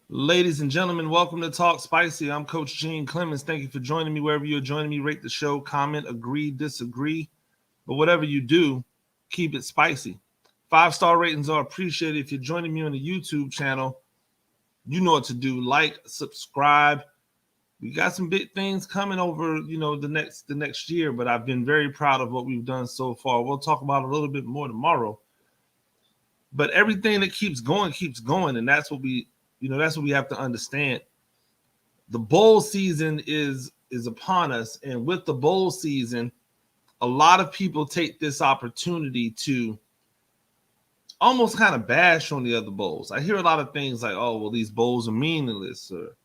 Ladies and gentlemen, welcome to Talk Spicy. I'm Coach Gene Clemens. Thank you for joining me wherever you're joining me. Rate the show, comment, agree, disagree. But whatever you do, keep it spicy. 5-star ratings are appreciated. If you're joining me on the YouTube channel, you know what to do. Like, subscribe. We got some big things coming over, the next year, but I've been very proud of what we've done so far. We'll talk about it a little bit more tomorrow. But everything that keeps going, and that's what we have to understand. The bowl season is upon us, and with the bowl season, a lot of people take this opportunity to almost kind of bash on the other bowls. I hear a lot of things like, "Oh, well, these bowls are meaningless," or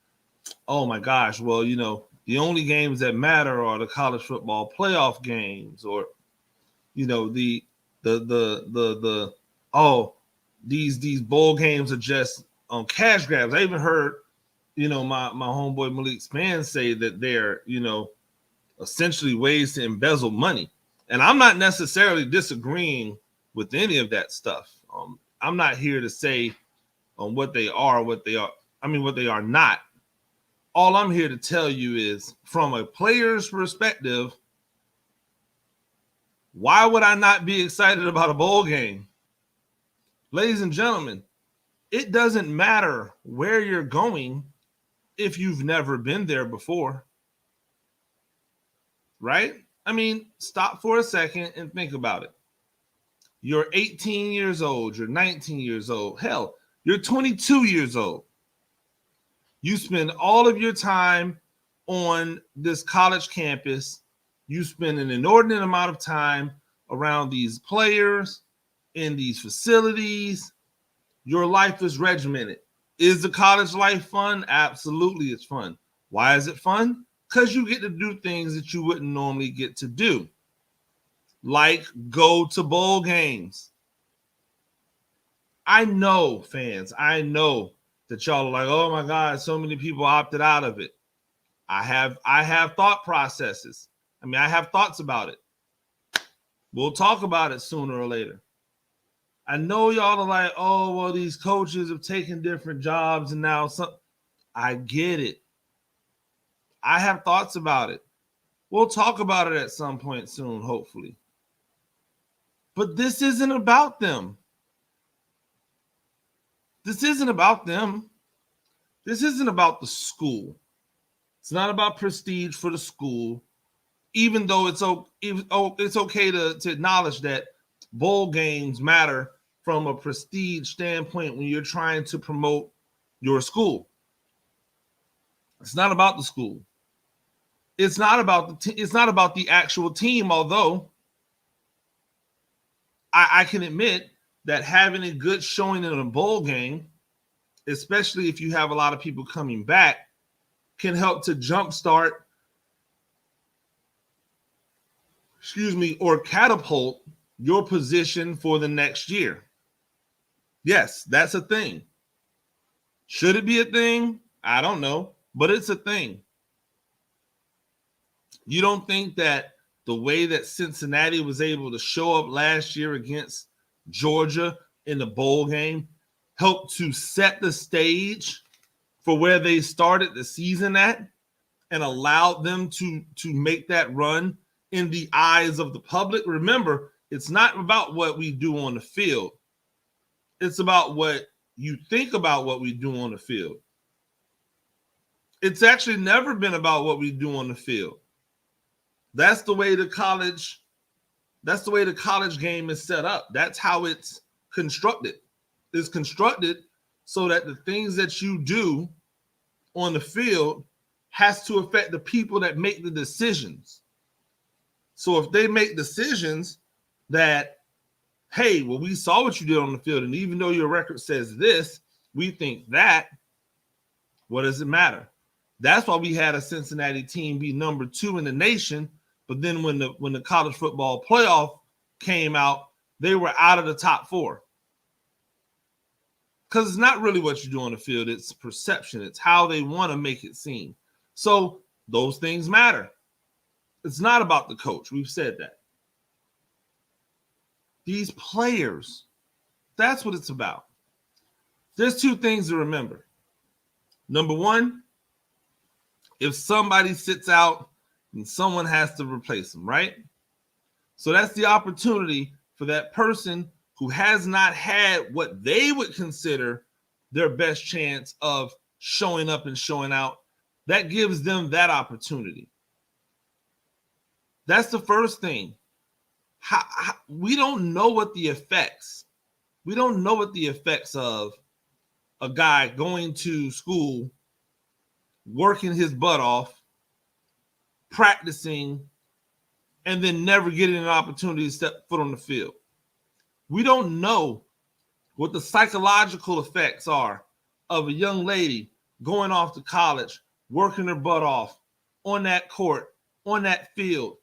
"Oh my gosh, well, the only games that matter are the college football playoff games," or the oh, these bowl games are just cash grabs. I even heard my homeboy Malik Span say that they're essentially ways to embezzle money, and I'm not necessarily disagreeing with any of that stuff. I'm not here to say what they are, what they are. I mean, what they are not. All I'm here to tell you is, from a player's perspective, why would I not be excited about a bowl game? Ladies and gentlemen, it doesn't matter where you're going if you've never been there before, right? I mean, stop for a second and think about it. You're 18 years old, you're 19 years old, hell, you're 22 years old. You spend all of your time on this college campus. You spend an inordinate amount of time around these players in these facilities. Your life is regimented. Is the college life fun? Absolutely, it's fun. Why is it fun? Because you get to do things that you wouldn't normally get to do, like go to bowl games. I know, fans, I know that y'all are like, "Oh my God, so many people opted out of it." I have thought processes. I mean, I have thoughts about it. We'll talk about it sooner or later. I know y'all are like, "Oh, well, these coaches have taken different jobs and now some." I get it. I have thoughts about it. We'll talk about it at some point soon, hopefully. But this isn't about them. This isn't about them. This isn't about the school. It's not about prestige for the school, even though it's okay to acknowledge that bowl games matter from a prestige standpoint when you're trying to promote your school. It's not about the school. It's not about it's not about the actual team, although I can admit that having a good showing in a bowl game, especially if you have a lot of people coming back, can help to jumpstart, or catapult your position for the next year. Yes, that's a thing. Should it be a thing? I don't know, but it's a thing. You don't think that the way that Cincinnati was able to show up last year against Georgia in the bowl game helped to set the stage for where they started the season at and allowed them to make that run in the eyes of the public? Remember, it's not about what we do on the field. It's about what you think about what we do on the field. It's actually never been about what we do on the field. That's the way the college game is set up. That's how it's constructed. It's constructed so that the things that you do on the field has to affect the people that make the decisions. So if they make decisions that, "Hey, well, we saw what you did on the field, and even though your record says this, we think that," what does it matter? That's why we had a Cincinnati team be number 2 in the nation. But then when the college football playoff came out, they were out of the top 4. Because it's not really what you do on the field. It's perception. It's how they want to make it seem. So those things matter. It's not about the coach. We've said that. These players, that's what it's about. There's 2 things to remember. Number one, if somebody sits out and someone has to replace them, right? So that's the opportunity for that person who has not had what they would consider their best chance of showing up and showing out. That gives them that opportunity. That's the first thing. We don't know what the effects. We don't know what the effects of a guy going to school, working his butt off, practicing, and then never getting an opportunity to step foot on the field. We don't know what the psychological effects are of a young lady going off to college, working her butt off on that court, on that field,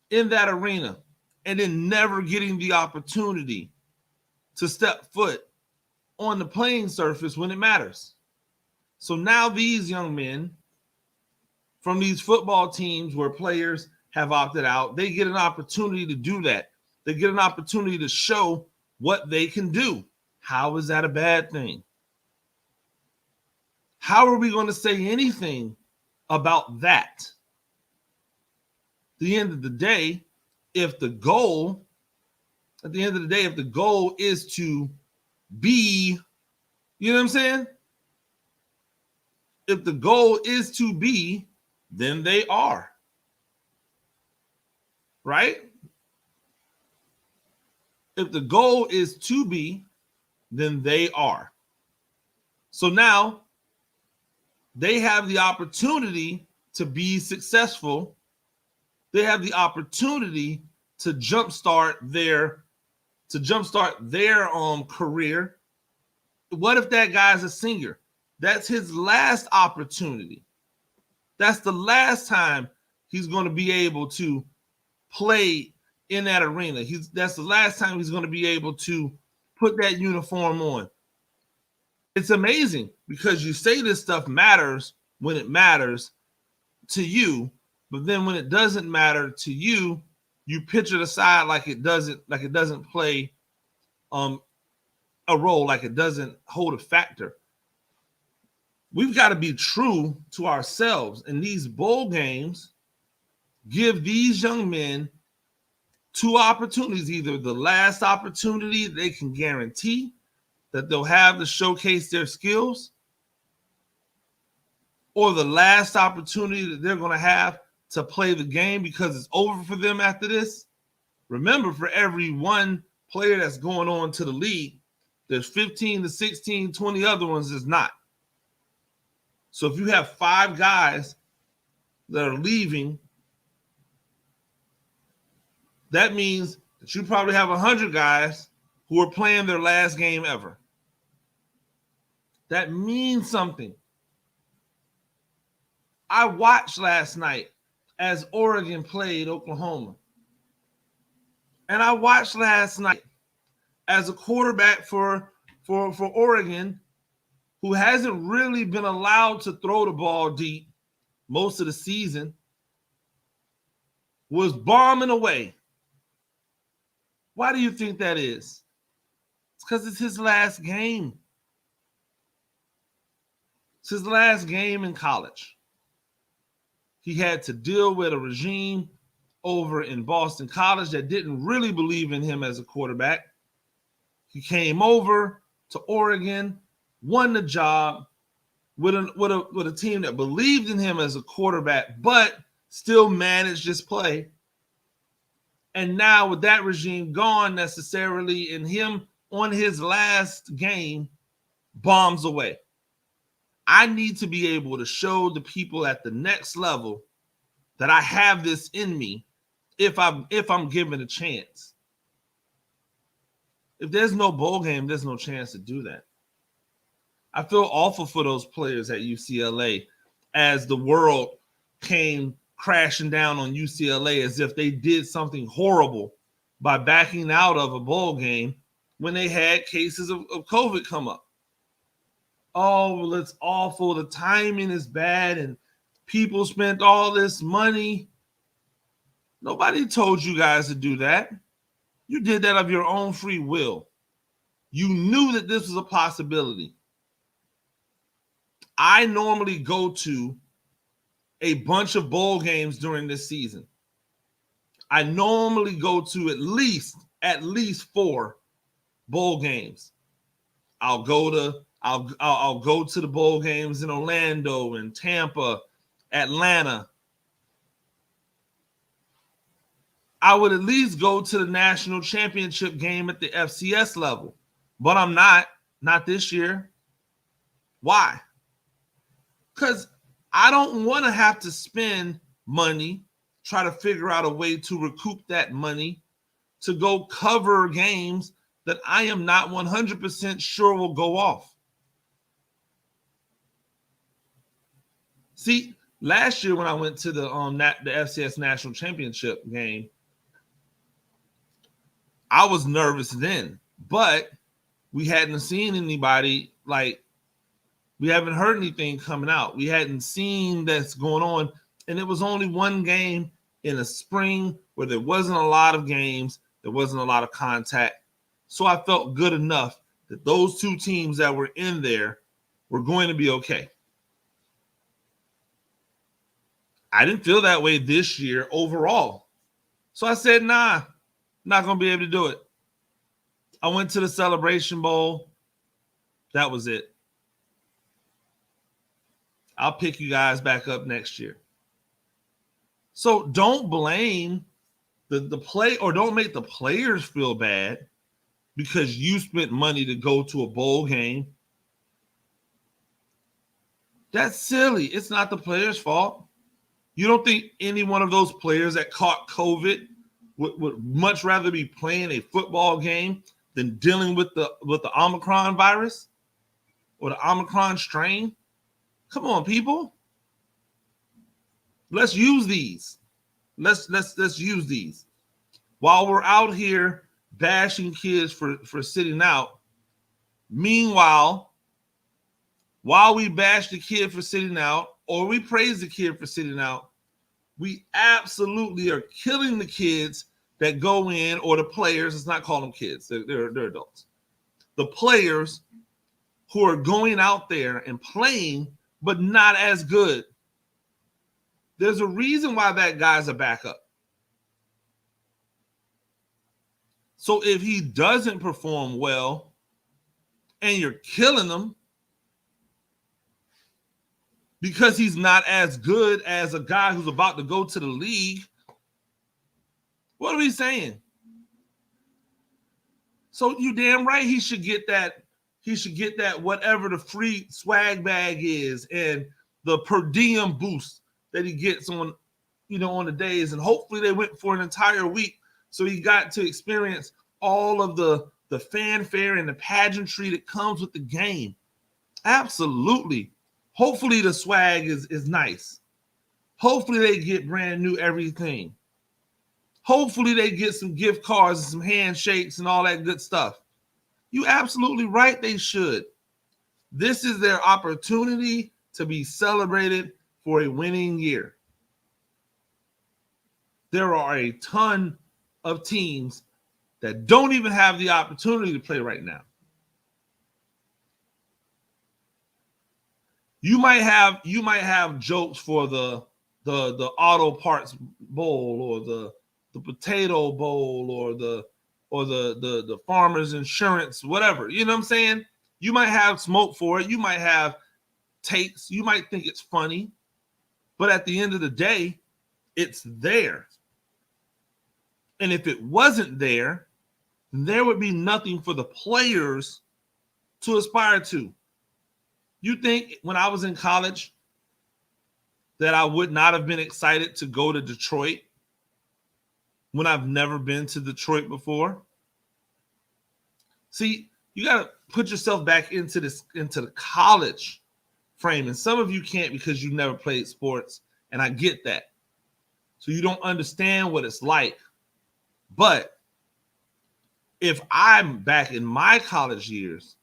in that arena, and then never getting the opportunity to step foot on the playing surface when it matters. So now these young men from these football teams where players have opted out, they get an opportunity to do that. They get an opportunity to show what they can do. How is that a bad thing? How are we going to say anything about that? At the end of the day, if the goal is to be, you know what I'm saying? If the goal is to be, then they are. Right? If the goal is to be, then they are. So now they have the opportunity to be successful. They have the opportunity to jumpstart their career. What if that guy's a senior? That's his last opportunity. That's the last time he's going to be able to play in that arena. That's the last time he's going to be able to put that uniform on. It's amazing because you say this stuff matters when it matters to you, but then when it doesn't matter to you, you pitch it aside like it doesn't play a role, like it doesn't hold a factor. We've got to be true to ourselves. And these bowl games give these young men two opportunities, either the last opportunity they can guarantee that they'll have to showcase their skills, or the last opportunity that they're going to have to play the game because it's over for them after this. Remember, for every one player that's going on to the league, there's 15 to 16, 20 other ones that's not. So if you have 5 guys that are leaving, that means that you probably have 100 guys who are playing their last game ever. That means something. I watched last night as Oregon played Oklahoma. And I watched last night as a quarterback for Oregon, who hasn't really been allowed to throw the ball deep most of the season, was bombing away. Why do you think that is? It's because it's his last game. It's his last game in college. He had to deal with a regime over in Boston College that didn't really believe in him as a quarterback. He came over to Oregon, won the job with a team that believed in him as a quarterback, but still managed his play. And now with that regime gone necessarily, and him on his last game, bombs away. I need to be able to show the people at the next level that I have this in me if I'm given a chance. If there's no bowl game, there's no chance to do that. I feel awful for those players at UCLA as the world came crashing down on UCLA as if they did something horrible by backing out of a bowl game when they had cases of COVID come up. Oh, well, it's awful. The timing is bad and people spent all this money. Nobody told you guys to do that. You did that of your own free will. You knew that this was a possibility. I normally go to a bunch of bowl games during this season. I normally go to at least 4 bowl games. I'll go to the bowl games in Orlando and Tampa, Atlanta. I would at least go to the national championship game at the FCS level, but I'm not this year. Why? Because I don't want to have to spend money, try to figure out a way to recoup that money to go cover games that I am not 100% sure will go off. See, last year when I went to the FCS national championship game, I was nervous then, but we hadn't seen anybody, like, we haven't heard anything coming out. We hadn't seen that's going on. And it was only one game in the spring where there wasn't a lot of games. There wasn't a lot of contact. So I felt good enough that those 2 teams that were in there were going to be okay. I didn't feel that way this year overall. So I said, nah, not going to be able to do it. I went to the Celebration Bowl. That was it. I'll pick you guys back up next year. So don't blame the play, or don't make the players feel bad because you spent money to go to a bowl game. That's silly. It's not the players' fault. You don't think any one of those players that caught COVID would much rather be playing a football game than dealing with the Omicron virus or the Omicron strain? Come on, people. Let's use these. Let's use these. While we're out here bashing kids for sitting out, meanwhile, while we bash the kid for sitting out or we praise the kid for sitting out, we absolutely are killing the kids that go in, or the players. Let's not call them kids. They're adults. The players who are going out there and playing, but not as good. There's a reason why that guy's a backup. So if he doesn't perform well and you're killing him because he's not as good as a guy who's about to go to the league, what are we saying? So you damn right he should get that. He should get that, whatever the free swag bag is and the per diem boost that he gets on the days. And hopefully they went for an entire week, so he got to experience all of the fanfare and the pageantry that comes with the game. Absolutely. Hopefully the swag is nice. Hopefully they get brand new everything. Hopefully they get some gift cards and some handshakes and all that good stuff. You absolutely right, they should. This is their opportunity to be celebrated for a winning year. There are a ton of teams that don't even have the opportunity to play right now. You might have jokes for the auto parts bowl, or the potato bowl, or the farmer's insurance, whatever. You know what I'm saying? You might have smoke for it. You might have takes. You might think it's funny. But at the end of the day, it's there. And if it wasn't there, there would be nothing for the players to aspire to. You think when I was in college that I would not have been excited to go to Detroit when I've never been to Detroit before? See, you got to put yourself back into the college frame. And some of you can't because you never played sports, and I get that. So you don't understand what it's like. But if I'm back in my college years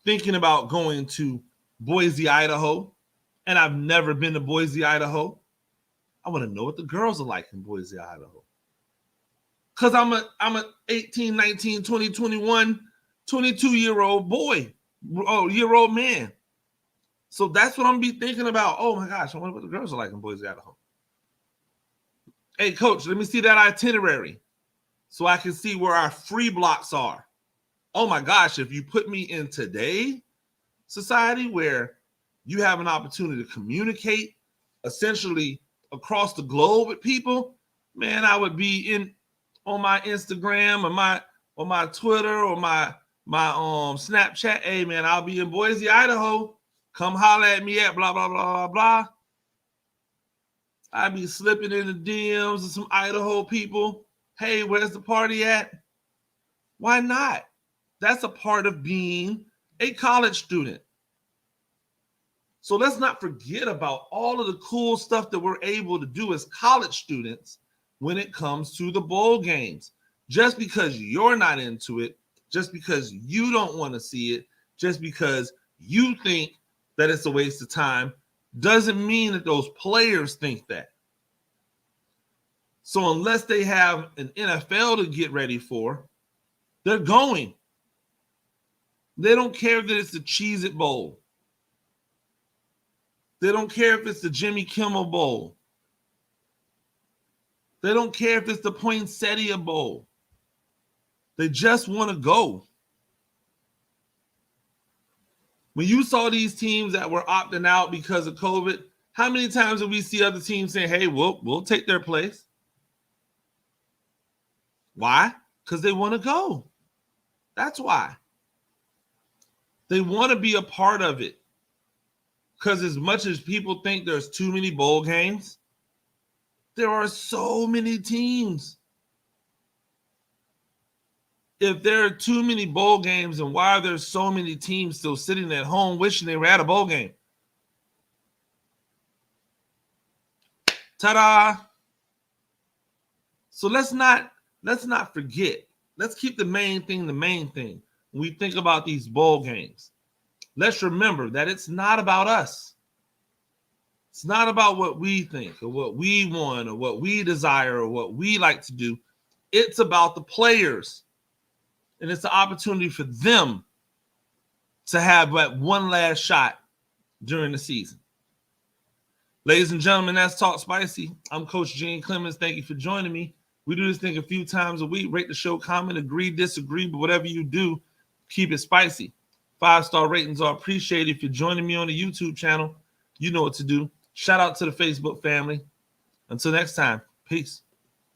thinking about going to Boise, Idaho, and I've never been to Boise, Idaho, I want to know what the girls are like in Boise, Idaho. Because I'm an 18, 19, 20, 21, 22-year-old boy, year-old man. So that's what I'm going to be thinking about. Oh, my gosh, I wonder what the girls are like in Boise, Idaho. Hey, coach, let me see that itinerary so I can see where our free blocks are. Oh, my gosh, if you put me in today's society where you have an opportunity to communicate essentially across the globe with people, man, I would be in on my Instagram or my Twitter or my Snapchat. Hey, man, I'll be in Boise, Idaho. Come holler at me at blah, blah, blah, blah, blah. I'd be slipping in the DMs of some Idaho people. Hey, where's the party at? Why not? That's a part of being a college student. So let's not forget about all of the cool stuff that we're able to do as college students when it comes to the bowl games. Just because you're not into it, just because you don't want to see it, just because you think that it's a waste of time, doesn't mean that those players think that. So unless they have an NFL to get ready for, they're going. They don't care that it's the Cheez-It Bowl. They don't care if it's the Jimmy Kimmel Bowl. They don't care if it's the Poinsettia Bowl. They just want to go. When you saw these teams that were opting out because of COVID, how many times did we see other teams saying, hey, we'll take their place? Why? Because they want to go. That's why. They want to be a part of it. Because as much as people think there's too many bowl games, there are so many teams. If there are too many bowl games, then why are there so many teams still sitting at home wishing they were at a bowl game? Ta-da! So let's not forget. Let's keep the main thing the main thing when we think about these bowl games. Let's remember that it's not about us. It's not about what we think or what we want or what we desire or what we like to do. It's about the players. And it's an opportunity for them to have that one last shot during the season. Ladies and gentlemen, that's Talk Spicy. I'm Coach Gene Clemens. Thank you for joining me. We do this thing a few times a week. Rate the show, comment, agree, disagree, but whatever you do, keep it spicy. 5-star ratings are appreciated. If you're joining me on the YouTube channel, you know what to do. Shout out to the Facebook family. Until next time, peace.